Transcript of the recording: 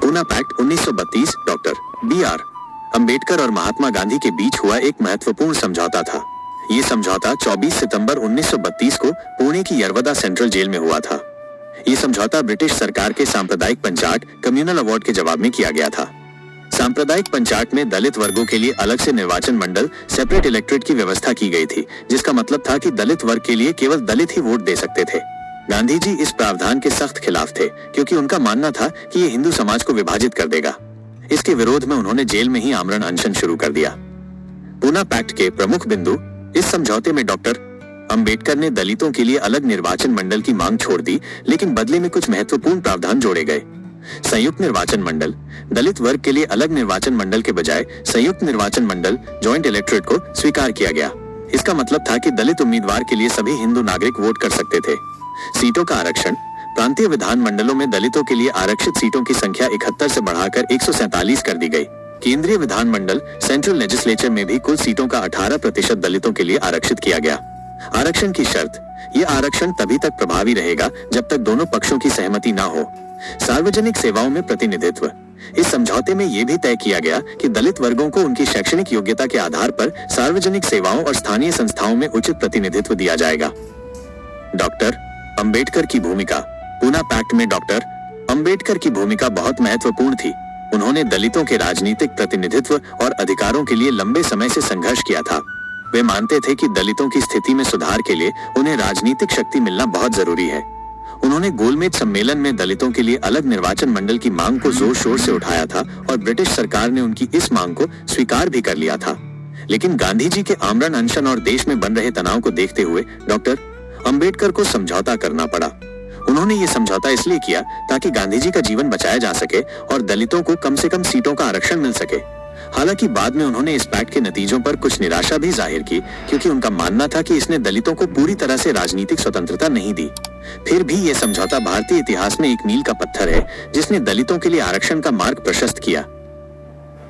Poona pact 1932 doctor B.R. Ambedkar और महात्मा गांधी के बीच हुआ एक महत्वपूर्ण समझौता था। ये समझौता 24 सितंबर 1932 को पुणे की यरवदा सेंट्रल जेल में हुआ था। ये समझौता ब्रिटिश सरकार के सांप्रदायिक पंचाट कम्युनल अवार्ड के जवाब में किया गया था। सांप्रदायिक पंचाट में दलित वर्गों के लिए अलग से निर्वाचन मंडल सेपरेट इलेक्टोरेट की व्यवस्था की गई थी, जिसका मतलब था कि दलित वर्ग के लिए केवल दलित ही वोट दे सकते थे। गांधी जी इस प्रावधान के सख्त खिलाफ थे, क्योंकि उनका मानना था कि ये हिंदू समाज को विभाजित कर देगा। इसके विरोध में उन्होंने जेल में ही आमरण अनशन शुरू कर दिया। पूना पैक्ट के प्रमुख बिंदु: इस समझौते में डॉक्टर अंबेडकर ने दलितों के लिए अलग निर्वाचन मंडल की मांग छोड़ दी, लेकिन बदले में कुछ महत्वपूर्ण प्रावधान जोड़े गए। संयुक्त निर्वाचन मंडल: दलित वर्ग के लिए अलग निर्वाचन मंडल के बजाय संयुक्त निर्वाचन मंडल जॉइंट इलेक्टोरेट को स्वीकार किया गया। इसका मतलब था कि दलित उम्मीदवार के लिए सभी हिंदू नागरिक वोट कर सकते थे। सीटों का आरक्षण: प्रांतीय विधान मंडलों में दलितों के लिए आरक्षित सीटों की संख्या 71 से बढ़ाकर 147 कर दी गई। केंद्रीय विधान मंडल सेंट्रल लेजिस्लेचर में भी कुल सीटों का 18% दलितों के लिए आरक्षित किया गया। आरक्षण की शर्त: यह आरक्षण तभी तक प्रभावी रहेगा जब तक दोनों पक्षों की सहमति न हो। सार्वजनिक सेवाओं में प्रतिनिधित्व: इस समझौते में यह भी तय किया गया कि दलित वर्गों को उनकी शैक्षणिक योग्यता के आधार पर सार्वजनिक सेवाओं और स्थानीय संस्थाओं में उचित प्रतिनिधित्व दिया जाएगा। डॉक्टर अंबेडकर की भूमिका: पूना पैक्ट में डॉक्टर अंबेडकर की भूमिका बहुत महत्वपूर्ण थी। उन्होंने दलितों के राजनीतिक प्रतिनिधित्व और अधिकारों के लिए लंबे समय से संघर्ष किया था। वे मानते थे कि दलितों की स्थिति में सुधार के लिए उन्हें राजनीतिक शक्ति मिलना बहुत जरूरी है। उन्होंने गोलमेज सम्मेलन में दलितों के लिए अलग निर्वाचन मंडल की मांग को जोर शोर से उठाया था और ब्रिटिश सरकार ने उनकी इस मांग को स्वीकार भी कर लिया था। लेकिन गांधी जी के आमरण अनशन और देश में बन रहे तनाव को देखते हुए डॉक्टर अंबेडकर को समझौता करना पड़ा। उन्होंने ये समझौता इसलिए किया ताकि गांधी जी का जीवन बचाया जा सके और दलितों को कम से कम सीटों का आरक्षण मिल सके। हालांकि बाद में उन्होंने इस पैक्ट के नतीजों पर कुछ निराशा भी जाहिर की, क्योंकि उनका मानना था कि इसने दलितों को पूरी तरह से राजनीतिक स्वतंत्रता नहीं दी। फिर भी यह समझौता भारतीय इतिहास में एक मील का पत्थर है, जिसने दलितों के लिए आरक्षण का मार्ग प्रशस्त किया।